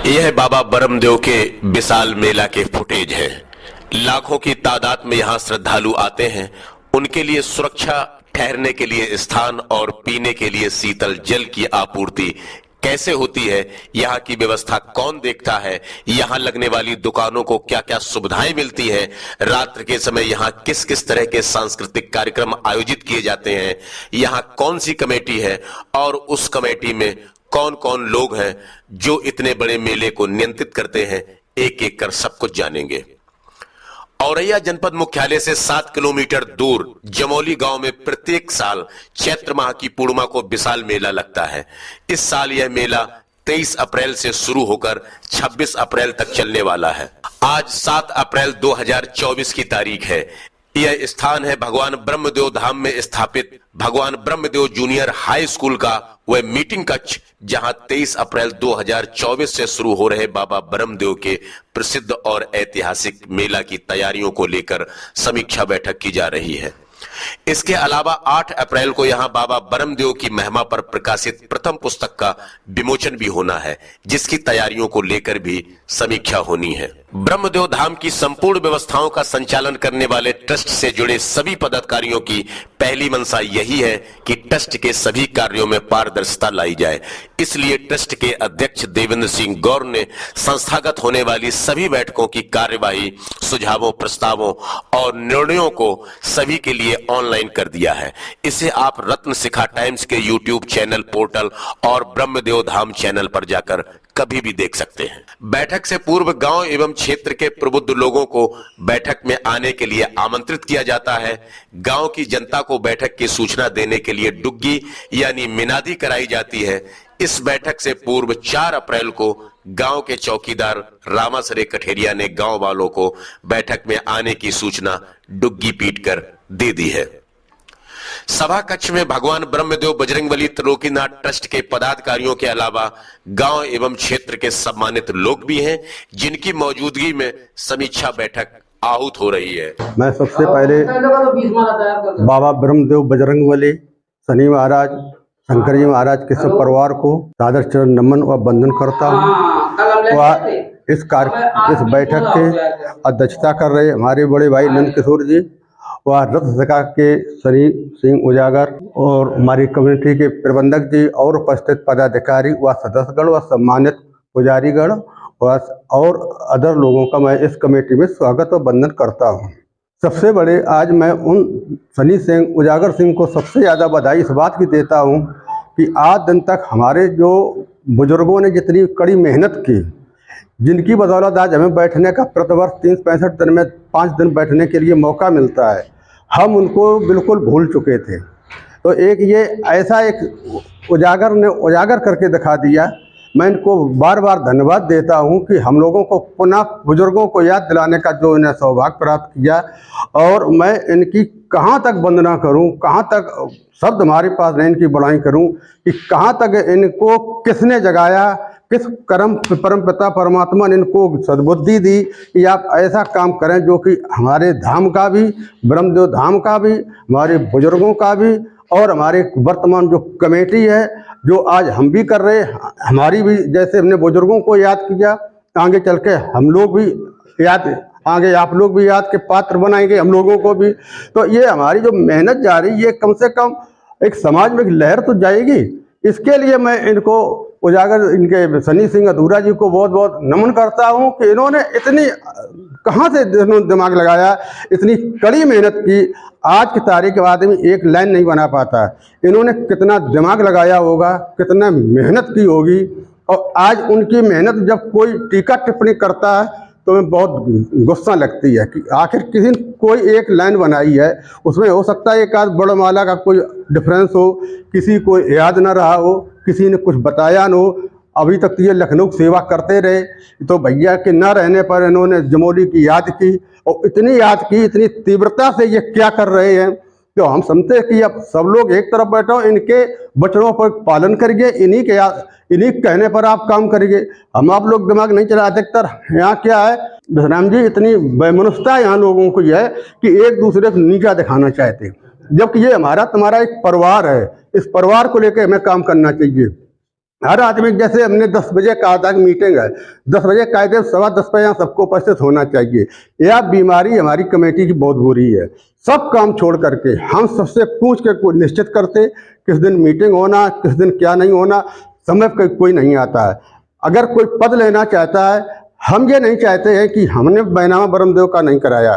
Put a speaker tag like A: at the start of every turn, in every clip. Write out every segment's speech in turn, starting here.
A: यह बाबा ब्रह्मदेव के विशाल मेला के फुटेज है। लाखों की तादाद में यहाँ श्रद्धालु आते हैं। उनके लिए सुरक्षा, ठहरने के लिए स्थान और पीने के लिए शीतल जल की आपूर्ति कैसे होती है, यहाँ की व्यवस्था कौन देखता है, यहाँ लगने वाली दुकानों को क्या क्या सुविधाएं मिलती है, रात्रि के समय यहाँ किस किस तरह के सांस्कृतिक कार्यक्रम आयोजित किए जाते हैं, यहाँ कौन सी कमेटी है और उस कमेटी में कौन कौन लोग हैं जो इतने बड़े मेले को नियंत्रित करते हैं, एक एक कर सब कुछ जानेंगे। औरैया जनपद मुख्यालय से 7 किलोमीटर दूर जमौली गांव में प्रत्येक साल चैत्र माह की पूर्णिमा को विशाल मेला लगता है। इस साल यह मेला 23 अप्रैल से शुरू होकर 26 अप्रैल तक चलने वाला है। आज 7 अप्रैल 2024 की तारीख है। यह स्थान है भगवान ब्रह्मदेव धाम में स्थापित भगवान ब्रह्मदेव जूनियर हाई स्कूल का वह मीटिंग कक्ष, जहां 23 अप्रैल 2024 से शुरू हो रहे बाबा ब्रह्मदेव के प्रसिद्ध और ऐतिहासिक मेला की तैयारियों को लेकर समीक्षा बैठक की जा रही है। इसके अलावा 8 अप्रैल को यहां बाबा ब्रह्मदेव की महिमा पर प्रकाशित प्रथम पुस्तक का विमोचन भी होना है, जिसकी तैयारियों को लेकर भी समीक्षा होनी है। ब्रह्मदेव धाम की संपूर्ण व्यवस्थाओं का संचालन करने वाले ट्रस्ट से जुड़े सभी पदाधिकारियों की पहली मंशा यही है कि ट्रस्ट के सभी कार्यों में पारदर्शिता लाई जाए। इसलिए ट्रस्ट के अध्यक्ष देवेंद्र सिंह गौर ने संस्थागत होने वाली सभी बैठकों की कार्यवाही, सुझावों, प्रस्तावों और निर्णयों को सभी के लिए ऑनलाइन कर दिया है। इसे आप रत्न शिखा टाइम्स के यूट्यूब चैनल, पोर्टल और ब्रह्मदेव धाम चैनल पर जाकर कभी भी देख सकते हैं। बैठक से पूर्व गांव एवं क्षेत्र के प्रबुद्ध लोगों को बैठक में आने के लिए आमंत्रित किया जाता है। गांव की जनता को बैठक की सूचना देने के लिए डुग्गी यानी मिनादी कराई जाती है। इस बैठक से पूर्व 4 अप्रैल को गांव के चौकीदार रामासरे कठेरिया ने गांव वालों को बैठक में आने की सूचना डुग्गी पीट कर दे दी है। सभा कक्ष में भगवान ब्रह्मदेव बजरंगबली त्रिलोकीनाथ ट्रस्ट के पदाधिकारियों के अलावा गांव एवं क्षेत्र के सम्मानित लोग भी हैं, जिनकी मौजूदगी में समीक्षा बैठक आहूत हो रही है।
B: मैं सबसे पहले बाबा ब्रह्मदेव बजरंगबली, शनि महाराज, शंकर जी महाराज के सब परिवार को सादर चरण नमन व वंदन करता हूँ। इस बैठक के अध्यक्षता कर रहे हमारे बड़े भाई नंद किशोर जी, वह रत्न शिखा के शनि सिंह उजागर और हमारी कम्युनिटी के प्रबंधक जी और उपस्थित पदाधिकारी व सदस्यगण व सम्मानित पुजारीगण और अदर लोगों का मैं इस कमेटी में स्वागत व वंदन करता हूं। सबसे बड़े आज मैं उन शनि सिंह उजागर सिंह को सबसे ज़्यादा बधाई इस बात की देता हूं कि आज दिन तक हमारे जो बुजुर्गों ने जितनी कड़ी मेहनत की, जिनकी बदौलत आज हमें बैठने का प्रतिवर्ष 365 दिन में 5 दिन बैठने के लिए मौका मिलता है, हम उनको बिल्कुल भूल चुके थे। तो एक ये ऐसा एक उजागर ने उजागर करके दिखा दिया। मैं इनको बार बार धन्यवाद देता हूं कि हम लोगों को पुनः बुजुर्गों को याद दिलाने का जो इन्हें सौभाग्य प्राप्त किया, और मैं इनकी कहाँ तक वंदना करूं, कहाँ तक शब्द हमारे पास नहीं इनकी बड़ाई करूं कि कहाँ तक इनको किसने जगाया, किस परम पिता परमात्मा ने इनको सद्बुद्धि दी कि आप ऐसा काम करें जो कि हमारे धाम का भी, ब्रह्मदेव धाम का भी, हमारे बुजुर्गों का भी और हमारे वर्तमान जो कमेटी है जो आज हम भी कर रहे, हमारी भी, जैसे हमने बुजुर्गों को याद किया, आगे चल के हम लोग भी याद, आगे आप लोग भी याद के पात्र बनाएंगे हम लोगों को भी। तो ये हमारी जो मेहनत जा रही है, ये कम से कम एक समाज में एक लहर तो जाएगी। इसके लिए मैं इनको उजागर, इनके शनि सिंह अधूरा जी को बहुत बहुत नमन करता हूं कि इन्होंने इतनी कहाँ से दिमाग लगाया, इतनी कड़ी मेहनत की। आज की तारीख के बाद में एक लाइन नहीं बना पाता, इन्होंने कितना दिमाग लगाया होगा, कितना मेहनत की होगी। और आज उनकी मेहनत जब कोई टीका टिप्पणी करता है तो हमें बहुत गुस्सा लगती है कि आखिर किसी ने कोई एक लाइन बनाई है, उसमें हो सकता है एक आध बड़माला का कोई डिफरेंस हो, किसी को याद ना रहा हो, किसी ने कुछ बताया न हो। अभी तक तो ये लखनऊ सेवा करते रहे, तो भैया के न रहने पर इन्होंने जमौली की याद की, और इतनी याद की, इतनी तीव्रता से ये क्या कर रहे हैं। तो हम समझते हैं कि अब सब लोग एक तरफ बैठो, इनके वचनों पर पालन करिए, इन्हीं कहने पर आप काम करिए। हम आप लोग दिमाग नहीं चला। अधिकतर यहाँ क्या है राम जी, इतनी बेमनुष्यता यहाँ लोगों को यह है कि एक दूसरे को नीचा दिखाना चाहते, जबकि ये हमारा तुम्हारा एक परिवार है। इस परिवार को लेकर हमें काम करना चाहिए। हर आदमी, जैसे हमने 10 बजे कहा था कि मीटिंग है, 10 बजे कहे थे, 10:15 पे यहाँ सबको उपस्थित होना चाहिए। यह बीमारी हमारी कमेटी की बहुत बुरी है। सब काम छोड़ करके हम सबसे पूछ के निश्चित करते किस दिन मीटिंग होना, किस दिन क्या नहीं होना, समय पर कोई नहीं आता है। अगर कोई पद लेना चाहता है, हम ये नहीं चाहते हैं कि हमने बैनामा ब्रह्मदेव का नहीं कराया,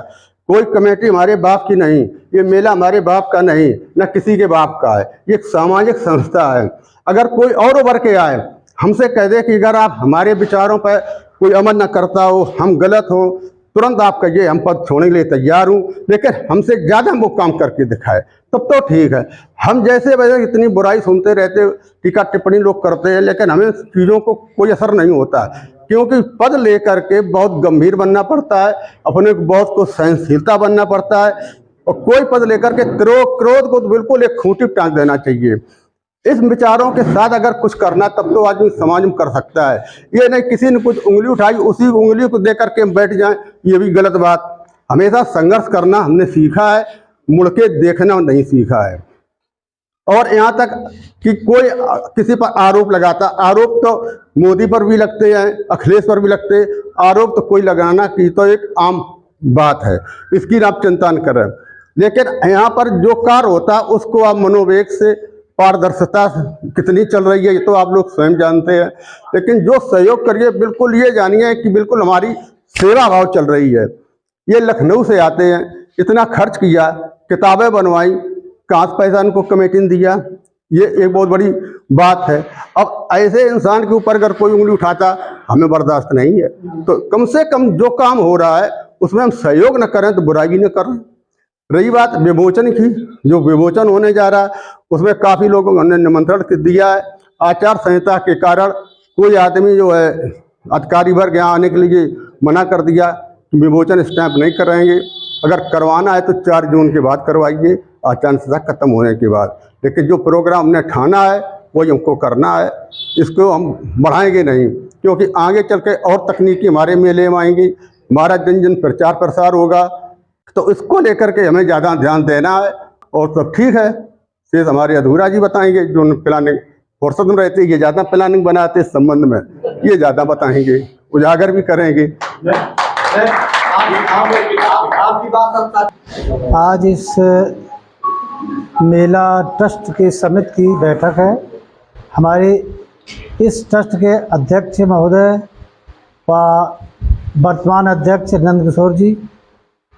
B: कोई कमेटी हमारे बाप की नहीं, ये मेला हमारे बाप का नहीं, न किसी के बाप का है, ये एक सामाजिक संस्था है। अगर कोई और उभर के आए हमसे कह दे कि अगर आप हमारे विचारों पर कोई अमल न करता हो, हम गलत हो, तुरंत आप कहिए हम पद छोड़ने के लिए तैयार हूँ, लेकिन हमसे ज़्यादा वो काम करके दिखाए तब तो ठीक है। हम जैसे वैसे इतनी बुराई सुनते रहते, टीका टिप्पणी लोग करते हैं, लेकिन हमें चीज़ों को कोई असर नहीं होता, क्योंकि पद लेकर के बहुत गंभीर बनना पड़ता है, अपने बहुत को सहनशीलता बनना पड़ता है, और कोई पद लेकर के क्रोध को तो बिल्कुल एक खूंटी टाँग देना चाहिए। इस विचारों के साथ अगर कुछ करना तब तो आदमी समाज में कर सकता है। ये नहीं किसी ने कुछ उंगली उठाई उसी उंगली को दे करके बैठ जाए, ये भी गलत बात। हमेशा संघर्ष करना हमने सीखा है, मुड़ के देखना नहीं सीखा है। और यहाँ तक कि कोई किसी पर आरोप लगाता, आरोप तो मोदी पर भी लगते हैं, अखिलेश पर भी लगते हैं, आरोप तो कोई लगाना की तो एक आम बात है, इसकी आप चिंता न करें। लेकिन यहाँ पर जो कार्य होता है उसको आप मनोवेग से, पारदर्शिता कितनी चल रही है ये तो आप लोग स्वयं जानते हैं, लेकिन जो सहयोग करिए बिल्कुल ये जानिए कि बिल्कुल हमारी सेवा भाव चल रही है। ये लखनऊ से आते हैं, इतना खर्च किया, किताबें बनवाई, कहाँ से पैसा इनको कमेटी ने दिया, ये एक बहुत बड़ी बात है। अब ऐसे इंसान के ऊपर अगर कोई उंगली उठाता हमें बर्दाश्त नहीं है, तो कम से कम जो काम हो रहा है उसमें हम सहयोग न करें तो बुराई भी न करें। रही बात विमोचन की, जो विमोचन होने जा रहा है उसमें काफ़ी लोगों ने निमंत्रण दिया है। आचार संहिता के कारण कोई आदमी जो है अधिकारी वर्ग यहाँ आने के लिए मना कर दिया, विमोचन स्टैंप नहीं कराएंगे, अगर करवाना है तो 4 जून के बाद करवाइए, आचार संहिता खत्म होने के बाद। लेकिन जो प्रोग्राम हमने ठाना है वही हमको करना है, इसको हम बढ़ाएंगे नहीं, क्योंकि आगे चल के और तकनीकी हमारे मेले में आएंगी, हमारा जन जन प्रचार प्रसार होगा, तो इसको लेकर के हमें ज़्यादा ध्यान देना है। और सब ठीक है, शेष हमारे अधूरा जी बताएंगे, जो प्लानिंग फुर्सत में रहती है, ये ज़्यादा प्लानिंग बनाते इस संबंध में, ये ज़्यादा बताएंगे, उजागर भी करेंगे।
C: आज इस मेला ट्रस्ट के समिति की बैठक है। हमारे इस ट्रस्ट के अध्यक्ष महोदय व वर्तमान अध्यक्ष नंद किशोर जी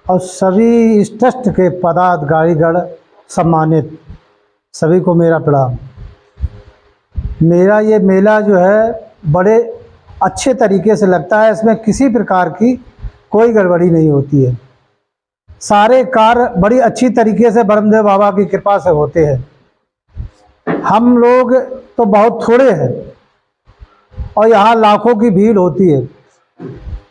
C: और सभी इस ट्रस्ट के पदाधिकारीगण सम्मानित, सभी को मेरा प्रणाम। मेरा ये मेला जो है बड़े अच्छे तरीके से लगता है, इसमें किसी प्रकार की कोई गड़बड़ी नहीं होती है, सारे कार्य बड़ी अच्छी तरीके से ब्रह्मदेव बाबा की कृपा से होते हैं। हम लोग तो बहुत थोड़े हैं और यहाँ लाखों की भीड़ होती है,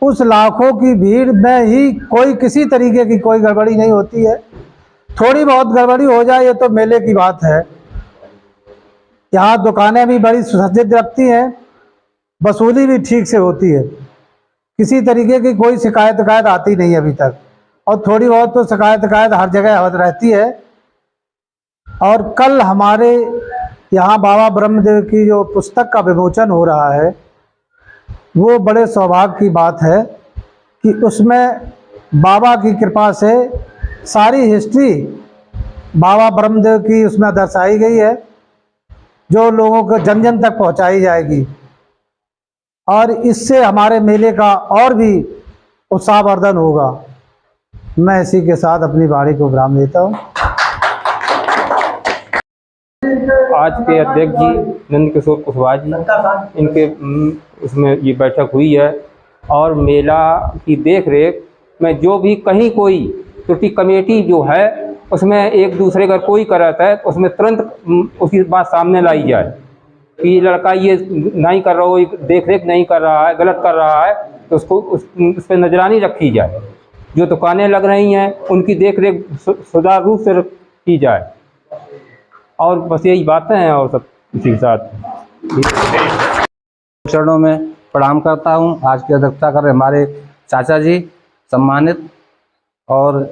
C: उस लाखों की भीड़ में ही कोई किसी तरीके की कोई गड़बड़ी नहीं होती है। थोड़ी बहुत गड़बड़ी हो जाए ये तो मेले की बात है। यहाँ दुकानें भी बड़ी सुसज्जित रखती हैं, वसूली भी ठीक से होती है, किसी तरीके की कोई शिकायत आती नहीं अभी तक, और थोड़ी बहुत तो शिकायत हर जगह रहती है। और कल हमारे यहाँ बाबा ब्रह्मदेव की जो पुस्तक का विमोचन हो रहा है, वो बड़े सौभाग्य की बात है कि उसमें बाबा की कृपा से सारी हिस्ट्री बाबा ब्रह्मदेव की उसमें दर्शाई गई है, जो लोगों को जन जन तक पहुंचाई जाएगी, और इससे हमारे मेले का और भी उत्साहवर्धन होगा। मैं इसी के साथ अपनी वाणी को विराम देता हूँ।
D: आज के अध्यक्ष जी नंद किशोर कुशवाहा जी, इनके उसमें ये बैठक हुई है, और मेला की देख रेख में जो भी कहीं कोई त्रुटि कमेटी जो है उसमें एक दूसरे का कोई कराता है तो उसमें तुरंत उसकी बात सामने लाई जाए कि लड़का ये नहीं कर रहा हो, देख रेख नहीं कर रहा है, गलत कर रहा है, तो उसको उस पर नजरानी रखी जाए। जो दुकानें लग रही हैं उनकी देख रेख सुचारू रूप से की जाए, और बस यही बातें हैं, और सब इसी के साथ
E: चरणों में प्रणाम करता हूं। आज की अध्यक्षता कर रहे हमारे चाचा जी सम्मानित, और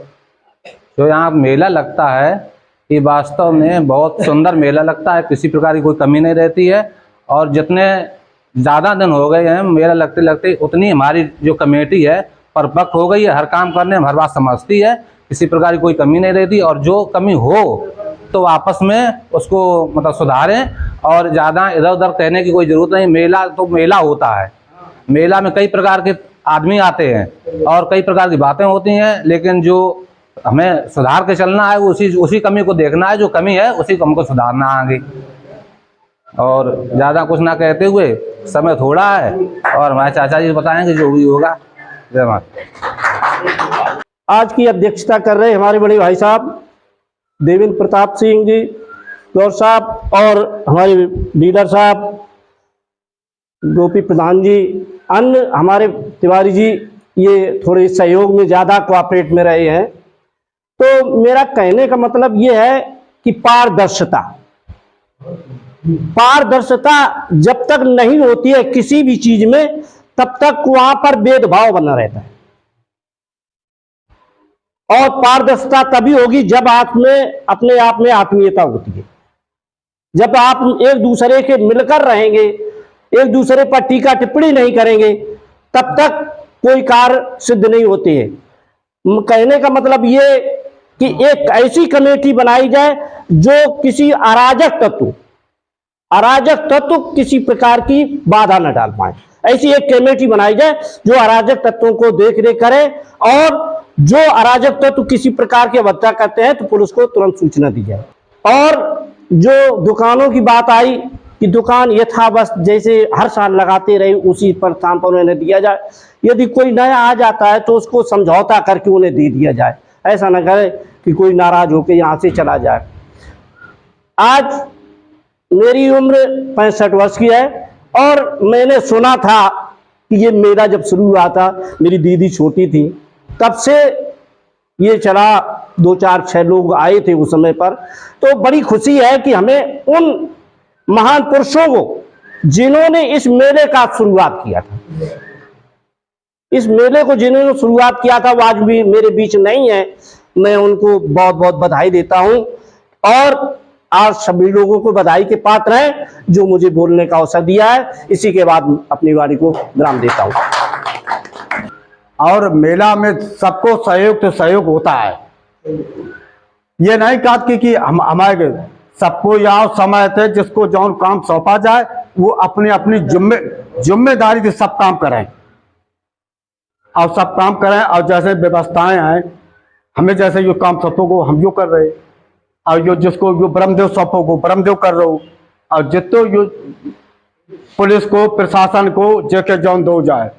E: जो यहाँ मेला लगता है ये वास्तव में बहुत सुंदर मेला लगता है, किसी प्रकार की कोई कमी नहीं रहती है, और जितने ज़्यादा दिन हो गए हैं मेला लगते लगते उतनी हमारी जो कमेटी है परपक्व हो गई है, हर काम करने में हर बात समझती है, किसी प्रकार की कोई कमी नहीं रहती। और जो कमी हो तो आपस में उसको मतलब सुधारें और ज़्यादा इधर उधर कहने की कोई ज़रूरत नहीं। मेला तो मेला होता है, मेला में कई प्रकार के आदमी आते हैं और कई प्रकार की बातें होती हैं, लेकिन जो हमें सुधार के चलना है उसी कमी को देखना है, जो कमी है उसी को हमको सुधारना आगे। और ज़्यादा कुछ ना कहते हुए, समय थोड़ा है और हमारे चाचा जी बताएंगे जो भी होगा। जय माता।
F: आज की अध्यक्षता कर रहे हमारे बड़े भाई साहब देवेंद्र प्रताप सिंह जी गौर साहब और हमारे लीडर साहब गोपी प्रधान जी, अन्य हमारे तिवारी जी, ये थोड़े सहयोग में ज़्यादा कोऑपरेट में रहे हैं। तो मेरा कहने का मतलब ये है कि पारदर्शिता जब तक नहीं होती है किसी भी चीज में, तब तक वहां पर भेदभाव बना रहता है। और पारदर्शिता तभी होगी जब आप में अपने आप में आत्मीयता होती है, जब आप एक दूसरे के मिलकर रहेंगे, एक दूसरे पर टीका टिप्पणी नहीं करेंगे, तब तक कोई कार्य सिद्ध नहीं होते हैं। कहने का मतलब ये कि एक ऐसी कमेटी बनाई जाए जो किसी अराजक तत्व किसी प्रकार की बाधा न डाल पाए। ऐसी एक कमेटी बनाई जाए जो अराजक तत्वों को देख रेख करे, और जो अराजक तत्व किसी प्रकार की अवज्ञा करते हैं तो पुलिस को तुरंत सूचना दी जाए। और जो दुकानों की बात आई कि दुकान यथावत जैसे हर साल लगाते रहे उसी पर स्थान पर उन्हें दिया जाए। यदि कोई नया आ जाता है तो उसको समझौता करके उन्हें दे दिया जाए, ऐसा न करे कि कोई नाराज होकर यहाँ से चला जाए। आज मेरी उम्र 65 वर्ष की है और मैंने सुना था कि ये मेला जब शुरू हुआ था, मेरी दीदी छोटी थी, तब से ये चला। 2 4 6 लोग आए थे उस समय पर। तो बड़ी खुशी है कि हमें उन महान पुरुषों को जिन्होंने इस मेले का शुरुआत किया था, इस मेले को जिन्होंने शुरुआत किया था वो आज भी मेरे बीच नहीं है। मैं उनको बहुत बहुत बधाई देता हूं और आज सभी लोगों को बधाई के पात्र हैं जो मुझे बोलने का अवसर दिया है। इसी के बाद अपनी वाणी को विराम देता हूं।
B: और मेला में सबको सहयोग तो सहयोग होता है। ये नहीं कहती कि हम हमारे सबको यहाँ समय थे जिसको जौन काम सौंपा जाए वो अपनी अपनी जिम्मेदारी से सब काम करें और जैसे व्यवस्थाएं हैं, हमें जैसे यो काम सौंपो को हम यो कर रहे, और यो जिसको यो ब्रह्मदेव सौंपो को ब्रह्मदेव कर रहे हो, और जितो यो पुलिस को प्रशासन को जेके जौन दो जाए।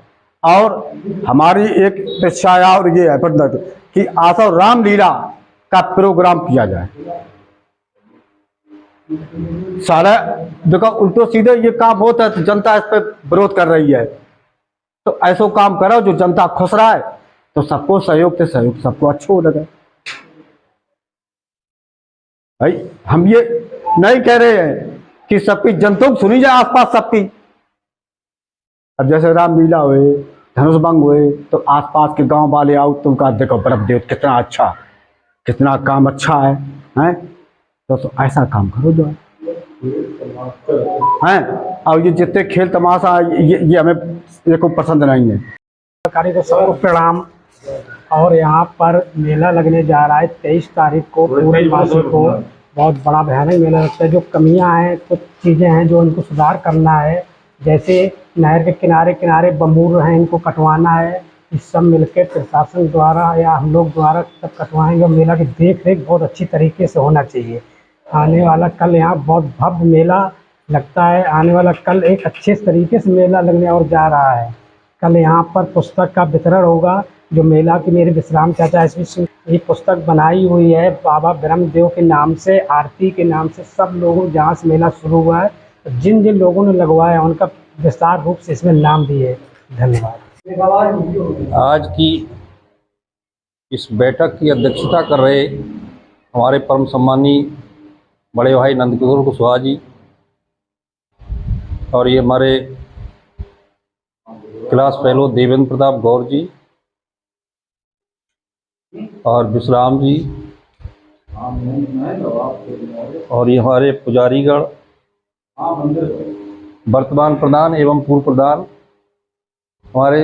B: और हमारी एक इच्छा और ये है कि आसो रामलीला का प्रोग्राम किया जाए। सारा देखो उल्टो सीधे ये काम होता है तो जनता इस पर विरोध कर रही है, तो ऐसा काम करो जो जनता खुश रहा है, तो सबको सहयोग से सहयोग सबको अच्छा लगे। भाई हम ये नहीं कह रहे हैं कि सबकी जनता को सुनी जाए आसपास सबकी। अब जैसे रामलीला हुए, धनुष भंग हुए, तो आसपास के गांव वाले आओ तुम कहा देखो ब्रह्मदेव कितना अच्छा, कितना काम अच्छा है? तो ऐसा काम करो जो है। और ये जितने खेल तमाशा ये हमें देखो पसंद नहीं है।
F: सरकारी को सबको प्रणाम। और यहाँ पर मेला लगने जा रहा है 23 तारीख को पूर्णमासी को। बहुत बड़ा भयानक मेला लगता है। जो कमियां हैं, कुछ चीज़ें हैं जो उनको सुधार करना है, जैसे नहर के किनारे किनारे बम्बूर हैं, इनको कटवाना है। इस सब मिलकर प्रशासन द्वारा या हम लोग द्वारा सब कटवाएंगे। मेला की देख रेख बहुत अच्छी तरीके से होना चाहिए। आने वाला कल यहाँ बहुत भव्य मेला लगता है। आने वाला कल एक अच्छे तरीके से मेला लगने और जा रहा है। कल यहाँ पर पुस्तक का वितरण होगा, जो मेला की मेरे विश्राम चाचा इसमें ये पुस्तक बनाई हुई है बाबा ब्रह्मदेव के नाम से, आरती के नाम से। सब लोगों जहाँ से मेला शुरू हुआ है, तो जिन जिन लोगों ने लगवाया उनका विस्तार रूप से इसमें नाम भी है। धन्यवाद।
G: आज की इस बैठक की अध्यक्षता कर रहे हमारे परम सम्मानीय बड़े भाई नंदकिशोर कुशवाहा जी, और ये हमारे क्लास फेलो देवेंद्र प्रताप गौर जी और विश्राम जी, और ये हमारे पुजारीगण वर्तमान प्रधान एवं पूर्व प्रधान हमारे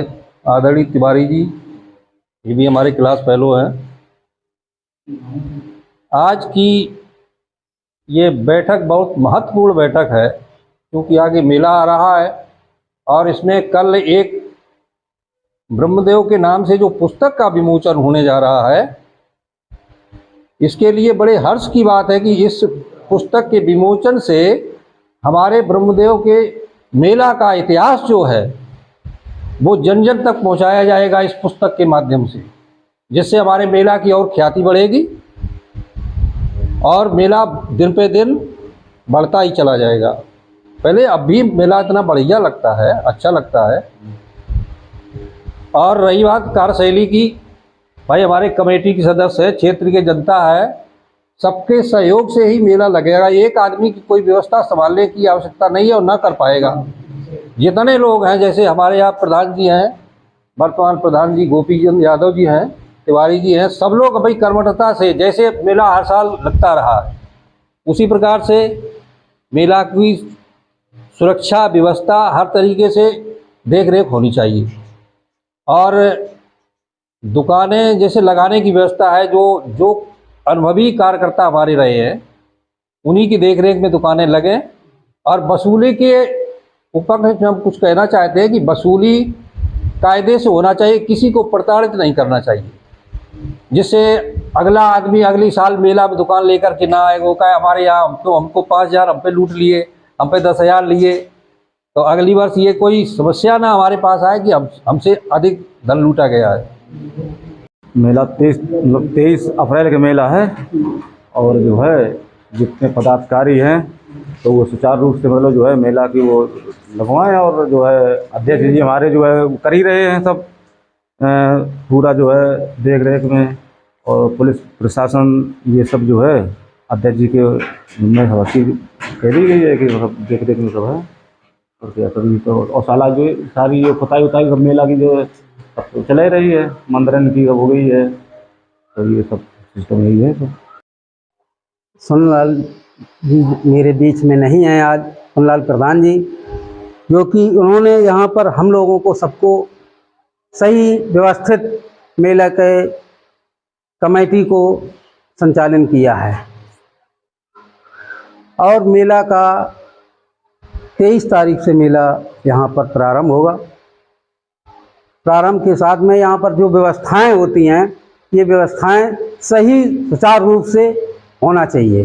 G: आदरणीय तिवारी जी, ये भी हमारे क्लास फेलो हैं। आज की ये बैठक बहुत महत्वपूर्ण बैठक है, क्योंकि आगे मेला आ रहा है और इसमें कल एक ब्रह्मदेव के नाम से जो पुस्तक का विमोचन होने जा रहा है, इसके लिए बड़े हर्ष की बात है कि इस पुस्तक के विमोचन से हमारे ब्रह्मदेव के मेला का इतिहास जो है वो जन जन तक पहुंचाया जाएगा इस पुस्तक के माध्यम से, जिससे हमारे मेला की और ख्याति बढ़ेगी और मेला दिन पे दिन बढ़ता ही चला जाएगा। पहले अब भी मेला इतना बढ़िया लगता है, अच्छा लगता है। और रही बात कार्यशैली की, भाई हमारे कमेटी के सदस्य है, क्षेत्र के जनता है, सबके सहयोग से ही मेला लगेगा। एक आदमी की कोई व्यवस्था संभालने की आवश्यकता नहीं है और ना कर पाएगा। जितने लोग हैं, जैसे हमारे यहाँ प्रधान जी हैं, वर्तमान प्रधान जी गोपी चंद यादव जी हैं, तिवारी जी हैं, सब लोग भाई कर्मठता से, जैसे मेला हर साल लगता रहा है उसी प्रकार से मेला की सुरक्षा व्यवस्था हर तरीके से देख रेख होनी चाहिए। और दुकानें जैसे लगाने की व्यवस्था है, जो अनुभवी कार्यकर्ता हमारे रहे हैं उन्हीं की देख रेख में दुकानें लगें। और वसूली के ऊपर में हम कुछ कहना चाहते हैं कि वसूली कायदे से होना चाहिए, किसी को प्रताड़ित नहीं करना चाहिए, जिससे अगला आदमी अगली साल मेला में दुकान लेकर के ना आए, वो कहे हमारे यहाँ हमको 5,000 हम पे लूट लिए, हम पे 10,000 लिए, तो अगली वर्ष ये कोई समस्या ना हमारे पास आए कि हमसे अधिक धन लूटा गया है।
H: मेला 23 अप्रैल का मेला है और जो है जितने पदाधिकारी हैं तो वो सुचारू रूप से मतलब जो है मेला की वो लगवाएं, और जो है अध्यक्ष जी हमारे जो है कर ही रहे हैं सब पूरा जो है देख रेख में, और पुलिस प्रशासन ये सब जो है अध्यक्ष जी के में हवासी कह दी गई है कि मतलब देख रेख में सब है। और क्या सभी तो और साला जो सारी ये खुताई उताई सब मेला की जो है सब तो चला ही रही है, मंदिरन की हो गई है, तो ये सब सिस्टम यही है। तो
B: सोनलाल जी मेरे बीच में नहीं हैं आज, सोनलाल प्रधान जी, जो कि उन्होंने यहाँ पर हम लोगों को सबको सही व्यवस्थित मेला के कमेटी को संचालन किया है। और मेला का 23 तारीख से मेला यहाँ पर प्रारंभ होगा। प्रारंभ के साथ में यहाँ पर जो व्यवस्थाएं होती हैं, ये व्यवस्थाएं सही सुचारू रूप से होना चाहिए।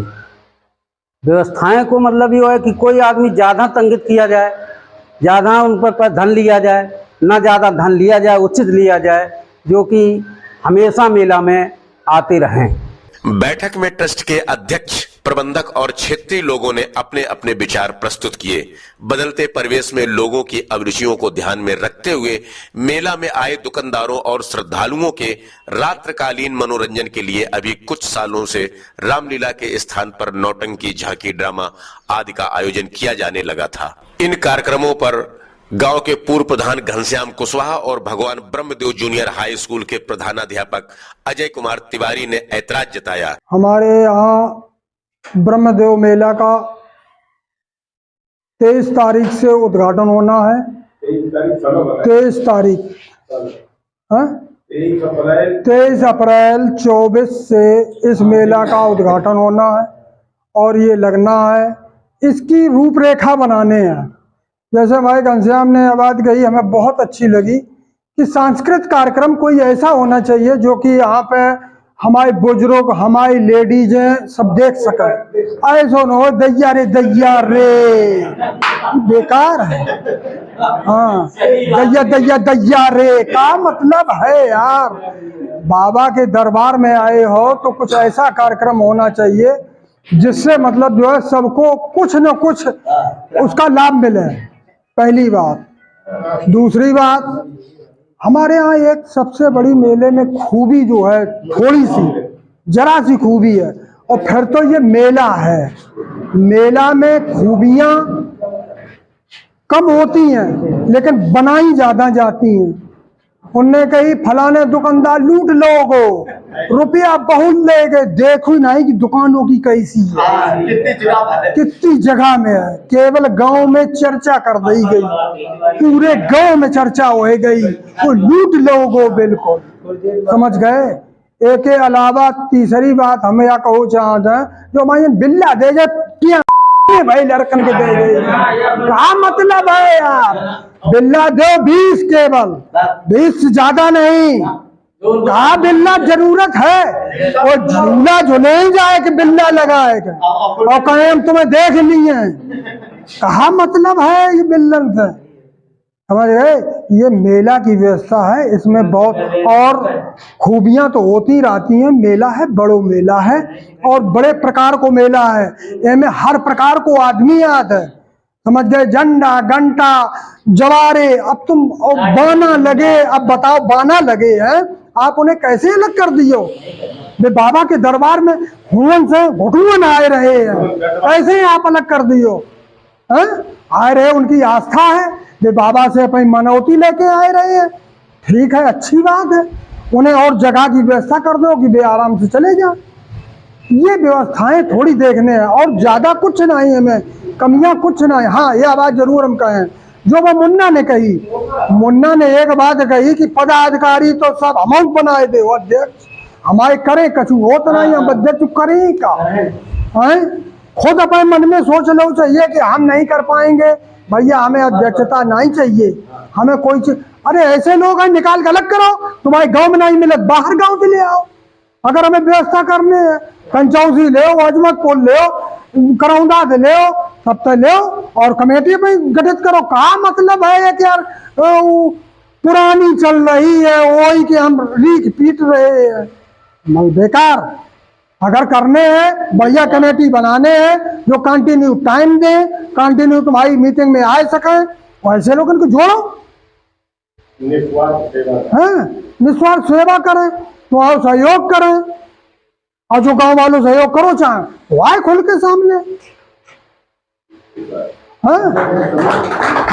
B: व्यवस्थाएं को मतलब ये है कि कोई आदमी ज़्यादा तंगित किया जाए, ज़्यादा उन पर धन लिया जाए, ना ज़्यादा धन लिया जाए, उचित लिया जाए, जो कि हमेशा मेला में आते रहें।
A: बैठक में ट्रस्ट के अध्यक्ष, प्रबंधक और क्षेत्रीय लोगों ने अपने अपने विचार प्रस्तुत किए। बदलते परिवेश में लोगों की अभिरुचियों को ध्यान में रखते हुए मेला में आए दुकानदारों और श्रद्धालुओं के रात्रिकालीन मनोरंजन के लिए अभी कुछ सालों से रामलीला के स्थान पर नौटंकी, झांकी, ड्रामा आदि का आयोजन किया जाने लगा था। इन कार्यक्रमों पर गांव के पूर्व प्रधान घनश्याम कुशवाहा और भगवान ब्रह्मदेव जूनियर हाई स्कूल के प्रधानाध्यापक अजय कुमार तिवारी ने ऐतराज जताया।
I: हमारे यहाँ ब्रह्मदेव मेला का 23 तारीख से उद्घाटन होना है। 23 तारीख 23 अप्रैल 24 से इस मेला का उद्घाटन होना है और ये लगना है। इसकी रूपरेखा बनाने हैं। जैसे भाई घनश्याम ने बात कही, हमें बहुत अच्छी लगी कि सांस्कृतिक कार्यक्रम कोई ऐसा होना चाहिए जो कि यहाँ पे हमारे बुजुर्ग, हमारी लेडीज हैं, सब देख सकें। ऐसा न हो दैया रे बेकार है। हाँ, दैया रे का मतलब है यार, बाबा के दरबार में आए हो तो कुछ ऐसा कार्यक्रम होना चाहिए जिससे मतलब जो है सबको कुछ न कुछ उसका लाभ मिले, पहली बात। दूसरी बात, हमारे यहाँ एक सबसे बड़ी मेले में खूबी जो है, थोड़ी सी जरा सी खूबी है, और फिर तो ये मेला है। मेला में खूबियाँ कम होती हैं लेकिन बनाई ज़्यादा जाती हैं। उनने कही फलाने दुकानदार लूट लोगो, रुपया बहुत ले गए। देखो नहीं कि दुकानों की कैसी है, कितनी जगह में है। केवल गांव में चर्चा कर दी गई, पूरे गांव में चर्चा हो गई, वो लूट लोगो बिल्कुल, समझ गए। एक के अलावा तीसरी बात हमें या कहो चाहते हैं, जो हमारे बिल्ला दे जाए भाई लड़कन के दे गई, क्या मतलब है यार। बिल्ला दो 20, केवल 20 से ज्यादा नहीं। कहा बिल्ला जरूरत है, और झूला झूले ही जाए कि बिल्ला लगाएगा और कहें हम तुम्हें देख लिए, कहा मतलब है ये बिल्लन से, समझ गए। ये मेला की व्यवस्था है, इसमें बहुत और खूबियां तो होती रहती हैं। मेला है, बड़ो मेला है और बड़े प्रकार को मेला है। इनमें हर प्रकार को आदमी आते हैं, समझ गए। झंडा घंटा जवारे, अब तुम बाना लगे, अब बताओ बाना लगे हैं, आप उन्हें कैसे अलग कर दियो। वे बाबा के दरबार में हुन से घुटुअन आए रहे हैं, कैसे आप अलग कर दियो हैं? आए रहे, उनकी आस्था है, वे बाबा से अपनी मनौती लेके आए रहे हैं, ठीक है, अच्छी बात है। उन्हें और जगह की व्यवस्था कर दो कि वे आराम से चले जाए। ये व्यवस्थाएं थोड़ी देखने हैं, और ज्यादा कुछ नहीं, हमें कमियां कुछ नहीं। हाँ, ये बात जरूर हम कहें, जो वो मुन्ना ने कही, मुन्ना ने एक बात कही कि पदाधिकारी तो सब हम बनाए दे, अध्यक्ष हमारे करें कछु हो तो नहीं, हम अध्यक्ष करें का है। खुद अपने मन में सोच लो चाहिए कि हम नहीं कर पाएंगे भैया, हमें अध्यक्षता नहीं चाहिए, हमें कोई चीज। अरे ऐसे लोग हैं, निकाल के अलग करो, तुम्हारे गांव में नहीं मिले बाहर गांव से ले आओ। अगर हमें व्यवस्था करनी है, कंचौसी ले आओ, अजमतपुर ले आओ, करौंदा से ले आओ, सब तो ले आओ, और कमेटी में गठित करो। कहा मतलब है कि यार पुरानी चल रही है, वही कि हम रीख पीट रहे हैं, बेकार। अगर करने हैं, बढ़िया कमेटी बनाने हैं, जो कंटिन्यू टाइम दे, कंटिन्यू तुम्हारी मीटिंग में आ सके, वैसे लोगों को जोड़ो, निस्वार्थ सेवा करें, तो और सहयोग करें, और जो गांव वालों सहयोग करो चाहे तो आए खुल के सामने।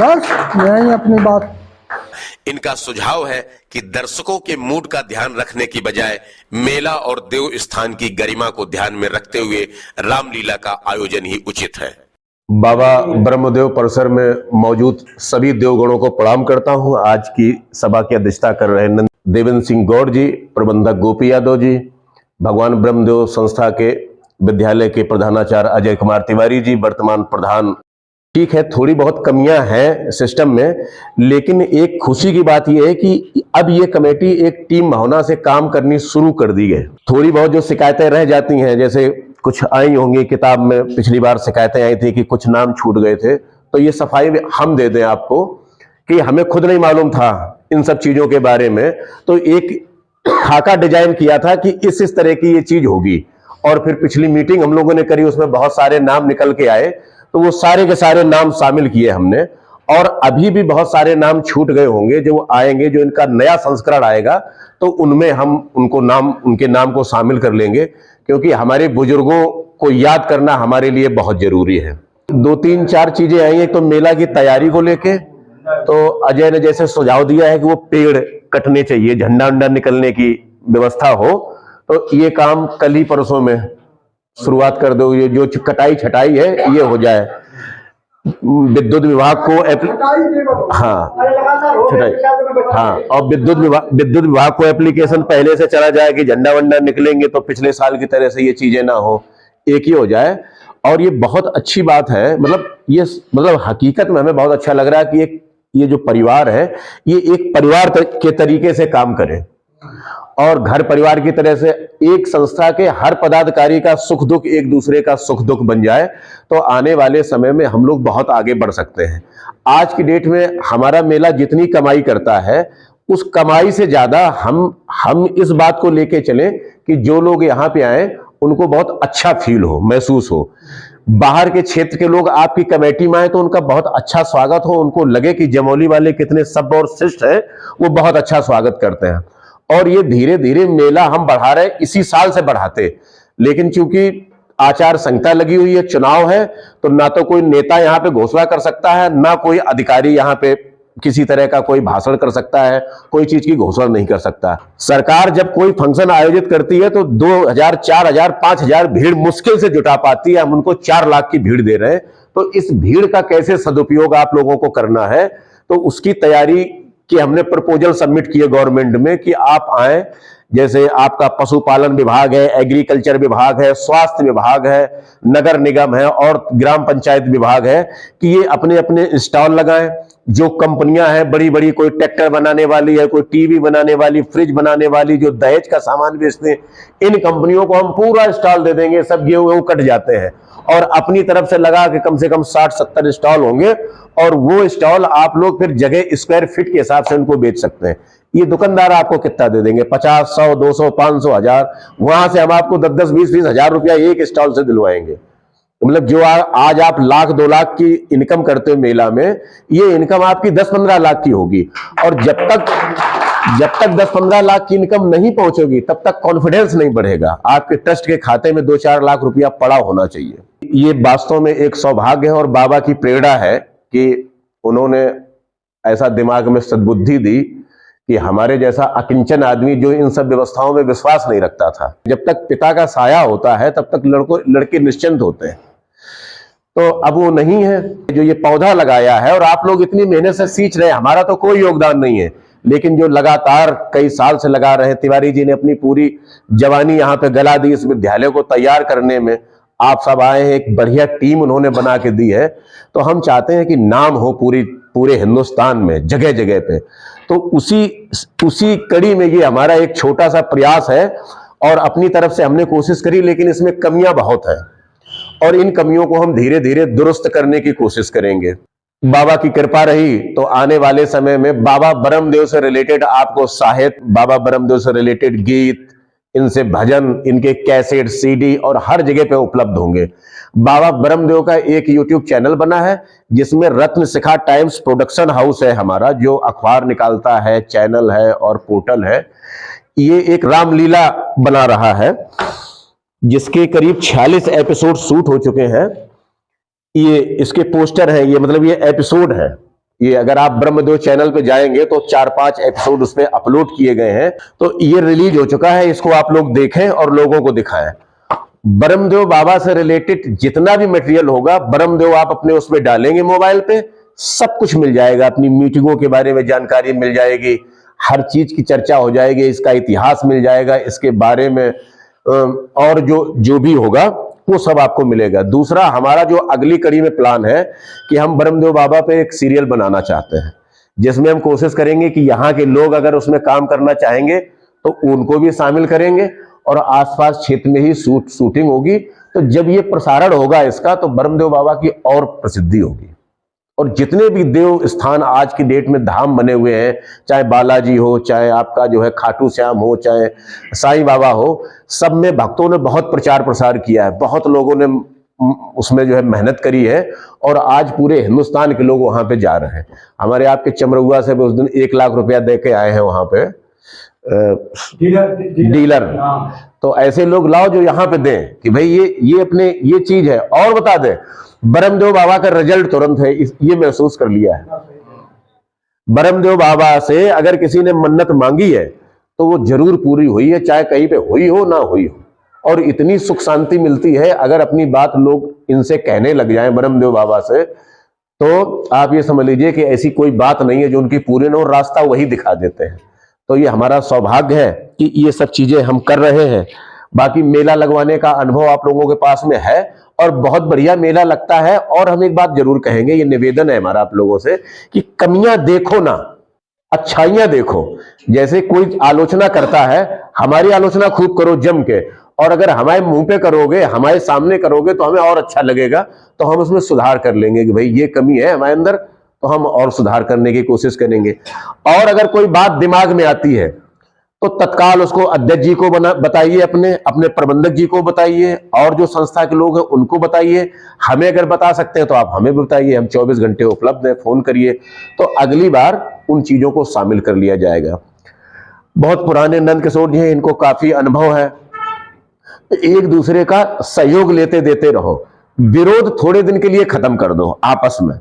I: बस यही अपनी बात।
A: इनका सुझाव है कि दर्शकों के मूड का ध्यान रखने की बजाय मेला और देव स्थान की गरिमा को ध्यान में रखते हुए रामलीला का आयोजन ही उचित है।
J: बाबा ब्रह्मदेव परिसर में मौजूद सभी देवगणों को प्रणाम करता हूं। आज की सभा की अध्यक्षता कर रहे देवेंद्र सिंह गौड़ जी, प्रबंधक गोपी यादव जी, भगवान ब्रह्मदेव संस्था के विद्यालय के प्रधानाचार्य अजय कुमार तिवारी जी, वर्तमान प्रधान। ठीक है, थोड़ी बहुत कमियां हैं सिस्टम में, लेकिन एक खुशी की बात यह है कि अब ये कमेटी एक टीम भावना से काम करनी शुरू कर दी है। थोड़ी बहुत जो शिकायतें रह जाती हैं, जैसे कुछ आई होंगी, किताब में पिछली बार शिकायतें आई थी कि कुछ नाम छूट गए थे, तो ये सफाई हम दे दें आपको कि हमें खुद नहीं मालूम था इन सब चीजों के बारे में। तो एक खाका डिजाइन किया था कि इस तरह की ये चीज होगी, और फिर पिछली मीटिंग हम लोगों ने करी, उसमें बहुत सारे नाम निकल के आए, तो वो सारे के सारे नाम शामिल किए हमने। और अभी भी बहुत सारे नाम छूट गए होंगे, जो आएंगे, जो इनका नया संस्करण आएगा तो उनमें हम उनके नाम को शामिल कर लेंगे, क्योंकि हमारे बुजुर्गों को याद करना हमारे लिए बहुत जरूरी है। 2-3-4 चीजें आई हैं। तो मेला की तैयारी को लेके तो अजय ने जैसे सुझाव दिया है कि वो पेड़ कटने चाहिए, झंडा वंडा निकलने की व्यवस्था हो, तो ये काम कल ही परसों में शुरुआत कर दो। ये जो कटाई छटाई है ये हो जाए। विद्युत विभाग को और विद्युत विभाग को एप्लीकेशन पहले से चला जाए कि झंडा वंडा निकलेंगे तो पिछले साल की तरह से ये चीजें ना हो, एक ही हो जाए। और ये बहुत अच्छी बात है, मतलब हकीकत में हमें बहुत अच्छा लग रहा है कि ये जो परिवार है ये एक परिवार के तरीके से काम करे, और घर परिवार की तरह से एक संस्था के हर पदाधिकारी का सुख दुख एक दूसरे का सुख दुख बन जाए, तो आने वाले समय में हम लोग बहुत आगे बढ़ सकते हैं। आज की डेट में हमारा मेला जितनी कमाई करता है, उस कमाई से ज्यादा हम इस बात को लेके चलें कि जो लोग यहाँ पे आए उनको बहुत अच्छा फील हो, महसूस हो। बाहर के क्षेत्र के लोग आपकी कमेटी में आए तो उनका बहुत अच्छा स्वागत हो, उनको लगे कि जमोली वाले कितने सभ्य और शिष्ट हैं, वो बहुत अच्छा स्वागत करते हैं। और ये धीरे धीरे मेला हम बढ़ा रहे, इसी साल से बढ़ाते, लेकिन चूंकि आचार संहिता लगी हुई है, चुनाव है, तो ना तो कोई नेता यहाँ पे घोषणा कर सकता है, ना कोई अधिकारी यहाँ पे किसी तरह का कोई भाषण कर सकता है, कोई चीज की घोषणा नहीं कर सकता। सरकार जब कोई फंक्शन आयोजित करती है तो 2000, 4000, 5000 भीड़ मुश्किल से जुटा पाती है। हम उनको 4 लाख की भीड़ दे रहे हैं, तो इस भीड़ का कैसे सदुपयोग आप लोगों को करना है, तो उसकी तैयारी की हमने प्रपोजल सबमिट किए गवर्नमेंट में कि आप आए। जैसे आपका पशुपालन विभाग है, एग्रीकल्चर विभाग है, स्वास्थ्य विभाग है, नगर निगम है और ग्राम पंचायत विभाग है, कि ये अपने अपने स्टॉल लगाएं। जो कंपनियां हैं बड़ी बड़ी, कोई ट्रैक्टर बनाने वाली है, कोई टीवी बनाने वाली, फ्रिज बनाने वाली, जो दहेज का सामान बेचते हैं, इन कंपनियों को हम पूरा स्टॉल दे देंगे। सब गेहूं कट जाते हैं और अपनी तरफ से लगा के कम से कम 60-70 स्टॉल होंगे और वो स्टॉल आप लोग फिर जगह स्क्वायर फीट के हिसाब से उनको बेच सकते हैं। ये दुकानदार आपको कितना दे देंगे? 50, 100, 200, 500, 1000। वहां से हम आपको 10-10, 20-20 हजार रुपया एक स्टॉल से दिलवाएंगे। मतलब जो आज आप 1-2 लाख की इनकम करते हो मेला में, ये इनकम आपकी 10-15 लाख की होगी। और जब तक 10-15 लाख की इनकम नहीं पहुंचेगी तब तक कॉन्फिडेंस नहीं बढ़ेगा। आपके ट्रस्ट के खाते में 2-4 लाख रुपया पड़ा होना चाहिए। ये वास्तव में एक सौभाग्य है और बाबा की प्रेरणा है कि उन्होंने ऐसा दिमाग में सद्बुद्धि दी कि हमारे जैसा अकिंचन आदमी जो इन सब व्यवस्थाओं में विश्वास नहीं रखता था, जब तक पिता का साया होता है तब तक लड़के निश्चिंत होते हैं। तो अब वो नहीं है। जो ये पौधा लगाया है और आप लोग इतनी मेहनत से सींच रहे हैं, हमारा तो कोई योगदान नहीं है, लेकिन जो लगातार कई साल से लगा रहे हैं, तिवारी जी ने अपनी पूरी जवानी यहाँ पे गला दी इस विद्यालय को तैयार करने में। आप सब आए हैं, एक बढ़िया टीम उन्होंने बना के दी है। तो हम चाहते हैं कि नाम हो पूरे हिंदुस्तान में, जगह जगह पे। तो उसी कड़ी में ये हमारा एक छोटा सा प्रयास है और अपनी तरफ से हमने कोशिश करी, लेकिन इसमें कमियां बहुत हैं और इन कमियों को हम धीरे धीरे दुरुस्त करने की कोशिश करेंगे। बाबा की कृपा रही तो आने वाले समय में बाबा ब्रह्मदेव से रिलेटेड आपको साहित्य, बाबा ब्रह्मदेव से रिलेटेड गीत, इनसे भजन, इनके कैसेट, सीडी और हर जगह पे उपलब्ध होंगे। बाबा ब्रह्मदेव का एक यूट्यूब चैनल बना है जिसमें रत्न शिखा टाइम्स प्रोडक्शन हाउस है हमारा, जो अखबार निकालता है, चैनल है और पोर्टल है। ये एक रामलीला बना रहा है जिसके करीब 46 एपिसोड शूट हो चुके हैं। ये इसके पोस्टर हैं, ये मतलब ये एपिसोड है। ये अगर आप ब्रह्मदेव चैनल पे जाएंगे तो 4-5 एपिसोड उसमें अपलोड किए गए हैं। तो ये रिलीज हो चुका है, इसको आप लोग देखें और लोगों को दिखाएं। ब्रह्मदेव बाबा से रिलेटेड जितना भी मटेरियल होगा, ब्रह्मदेव आप अपने उसमें डालेंगे मोबाइल पे, सब कुछ मिल जाएगा। अपनी मीटिंगों के बारे में जानकारी मिल जाएगी, हर चीज की चर्चा हो जाएगी, इसका इतिहास मिल जाएगा, इसके बारे में और जो भी होगा वो सब आपको मिलेगा। दूसरा, हमारा जो अगली कड़ी में प्लान है कि हम ब्रह्मदेव बाबा पे एक सीरियल बनाना चाहते हैं, जिसमें हम कोशिश करेंगे कि यहाँ के लोग अगर उसमें काम करना चाहेंगे तो उनको भी शामिल करेंगे और आसपास क्षेत्र में ही शूटिंग होगी। तो जब ये प्रसारण होगा इसका, तो ब्रह्मदेव बाबा की और प्रसिद्धि होगी। और जितने भी देव स्थान आज की डेट में धाम बने हुए हैं, चाहे बालाजी हो, चाहे आपका जो है खाटू श्याम हो, चाहे साईं बाबा हो, सब में भक्तों ने बहुत प्रचार प्रसार किया है, बहुत लोगों ने उसमें जो है मेहनत करी है और आज पूरे हिंदुस्तान के लोग वहां पे जा रहे हैं। हमारे आपके चमरौआ से भी उस दिन 1 लाख रुपया दे के आए हैं वहां पे डीलर। तो ऐसे लोग लाओ जो यहाँ पे दें कि भाई ये अपने ये चीज है। और बता दें, ब्रह्मदेव बाबा का रिजल्ट तुरंत है, ये महसूस कर लिया है। ब्रह्मदेव बाबा से अगर किसी ने मन्नत मांगी है तो वो जरूर पूरी हुई है, चाहे कहीं पे हुई हो ना हुई हो। और इतनी सुख शांति मिलती है अगर अपनी बात लोग इनसे कहने लग जाएं ब्रह्मदेव बाबा से, तो आप ये समझ लीजिए कि ऐसी कोई बात नहीं है जो उनकी पूरी न हो, रास्ता वही दिखा देते हैं। तो ये हमारा सौभाग्य है कि ये सब चीजें हम कर रहे हैं। बाकी मेला लगवाने का अनुभव आप लोगों के पास में है और बहुत बढ़िया मेला लगता है। और हम एक बात जरूर कहेंगे, ये निवेदन है हमारा आप लोगों से कि कमियां देखो ना, अच्छाइयां देखो। जैसे कोई आलोचना करता है, हमारी आलोचना खूब करो जम के, और अगर हमारे मुंह पे करोगे, हमारे सामने करोगे तो हमें और अच्छा लगेगा, तो हम उसमें सुधार कर लेंगे कि भाई ये कमी है हमारे अंदर, तो हम और सुधार करने की कोशिश करेंगे। और अगर कोई बात दिमाग में आती है तो तत्काल उसको अध्यक्ष जी को बताइए, अपने प्रबंधक जी को बताइए, और जो संस्था के लोग हैं उनको बताइए। हमें अगर बता सकते हैं तो आप हमें बताइए, हम 24 घंटे उपलब्ध हैं, फोन करिए, तो अगली बार उन चीजों को शामिल कर लिया जाएगा। बहुत पुराने नंद किशोर जी हैं, इनको काफी अनुभव है। एक दूसरे का सहयोग लेते देते रहो, विरोध थोड़े दिन के लिए खत्म कर दो आपस में,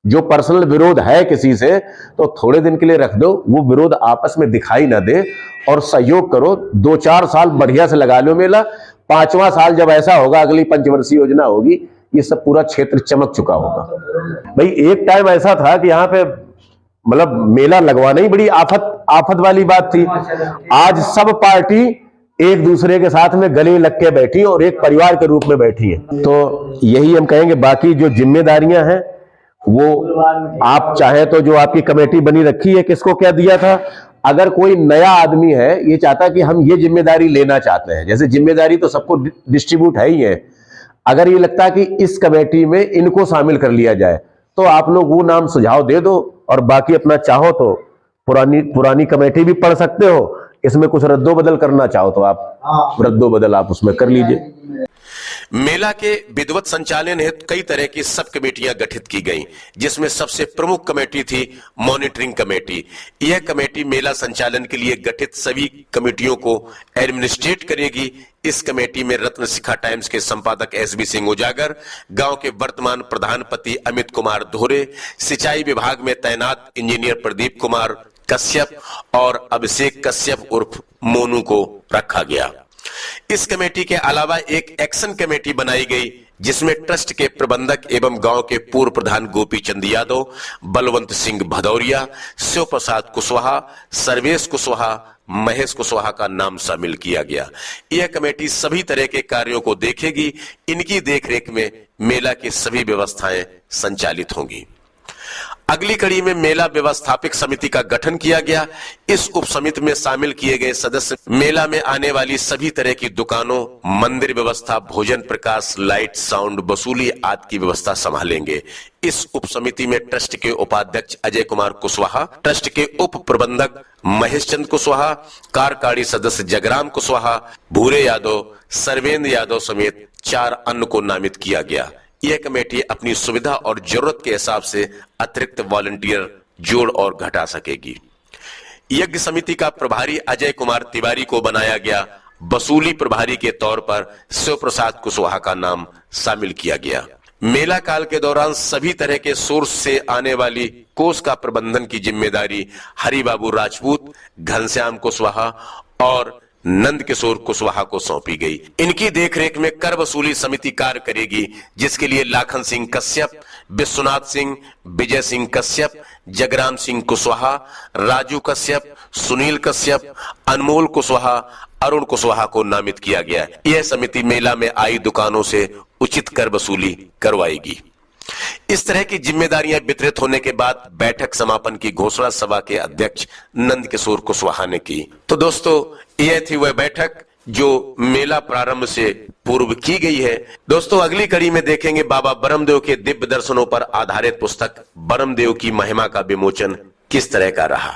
J: जो पर्सनल विरोध है किसी से तो थोड़े दिन के लिए रख दो, वो विरोध आपस में दिखाई ना दे और सहयोग करो। 2-4 साल बढ़िया से लगा लो मेला, 5वां साल जब ऐसा होगा, अगली पंचवर्षीय योजना होगी, ये सब पूरा क्षेत्र चमक चुका होगा। भाई एक टाइम ऐसा था कि यहाँ पे मतलब मेला लगवाना ही बड़ी आफत वाली बात थी। आज सब पार्टी एक दूसरे के साथ में गले लग के बैठी और एक परिवार के रूप में बैठी है। तो यही हम कहेंगे, बाकी जो जिम्मेदारियां हैं वो आप चाहे तो जो आपकी कमेटी बनी रखी है, किसको क्या दिया था, अगर कोई नया आदमी है ये चाहता कि हम ये जिम्मेदारी लेना चाहते हैं, जैसे जिम्मेदारी तो सबको डिस्ट्रीब्यूट है ही है, अगर ये लगता है कि इस कमेटी में इनको शामिल कर लिया जाए तो आप लोग वो नाम सुझाव दे दो, और बाकी अपना चाहो तो पुरानी कमेटी भी पढ़ सकते हो, इसमें कुछ रद्दो बदल करना चाहो तो आप रद्दो बदल आप उसमें कर लीजिए।
A: मेला के विधिवत संचालन हेतु कई तरह की सब कमेटियां गठित की गईं, जिसमें सबसे प्रमुख कमेटी थी मॉनिटरिंग कमेटी। यह कमेटी मेला संचालन के लिए गठित सभी कमेटियों को एडमिनिस्ट्रेट करेगी। इस कमेटी में रत्न शिखा टाइम्स के संपादक एसबी सिंह उजागर, गांव के वर्तमान प्रधानपति अमित कुमार धोरे, सिंचाई विभाग में तैनात इंजीनियर प्रदीप कुमार कश्यप और अभिषेक कश्यप उर्फ मोनू को रखा गया। इस कमेटी के अलावा एक एक्शन कमेटी बनाई गई, जिसमें ट्रस्ट के प्रबंधक एवं गांव के पूर्व प्रधान गोपी चंद यादव, बलवंत सिंह भदौरिया, शिव प्रसाद कुशवाहा, सर्वेश कुशवाहा, महेश कुशवाहा का नाम शामिल किया गया। यह कमेटी सभी तरह के कार्यों को देखेगी। इनकी देखरेख में मेला की सभी व्यवस्थाएं संचालित होंगी। अगली कड़ी में मेला व्यवस्थापक समिति का गठन किया गया। इस उप समिति में शामिल किए गए सदस्य मेला में आने वाली सभी तरह की दुकानों, मंदिर व्यवस्था, भोजन प्रकाश, लाइट, साउंड, वसूली आदि की व्यवस्था संभालेंगे। इस उप समिति में ट्रस्ट के उपाध्यक्ष अजय कुमार कुशवाहा, ट्रस्ट के उप प्रबंधक महेश चंद कुशवाहा, कार्यकारी सदस्य जगराम कुशवाहा, भूरे यादव, सर्वेंद्र यादव समेत 4 अन्य को नामित किया गया। यह कमेटी अपनी सुविधा और जरूरत के हिसाब से अतिरिक्त वॉलंटियर जोड़ और घटा सकेगी। यज्ञ समिति का प्रभारी अजय कुमार तिवारी को बनाया गया। वसूली प्रभारी के तौर पर शिव प्रसाद कुशवाहा का नाम शामिल किया गया। मेला काल के दौरान सभी तरह के सोर्स से आने वाली कोष का प्रबंधन की जिम्मेदारी हरिबाबू राजपूत, घनश्याम कुशवाहा और नंद किशोर कुशवाहा को सौंपी गई। इनकी देखरेख में कर वसूली समिति कार्य करेगी, जिसके लिए लाखन सिंह कश्यप, विश्वनाथ सिंह, विजय सिंह कश्यप, जगराम सिंह कुशवाहा, राजू कश्यप, सुनील कश्यप, अनमोल कुशवाहा, अरुण कुशवाहा को नामित किया गया। यह समिति मेला में आई दुकानों से उचित कर वसूली करवाएगी। इस तरह की जिम्मेदारियां वितरित होने के बाद बैठक समापन की घोषणा सभा के अध्यक्ष नंद किशोर कुशवाहा ने की। तो दोस्तों, यह थी वह बैठक जो मेला प्रारंभ से पूर्व की गई है। दोस्तों, अगली कड़ी में देखेंगे बाबा ब्रह्मदेव के दिव्य दर्शनों पर आधारित पुस्तक ब्रह्मदेव की महिमा का विमोचन किस तरह का रहा।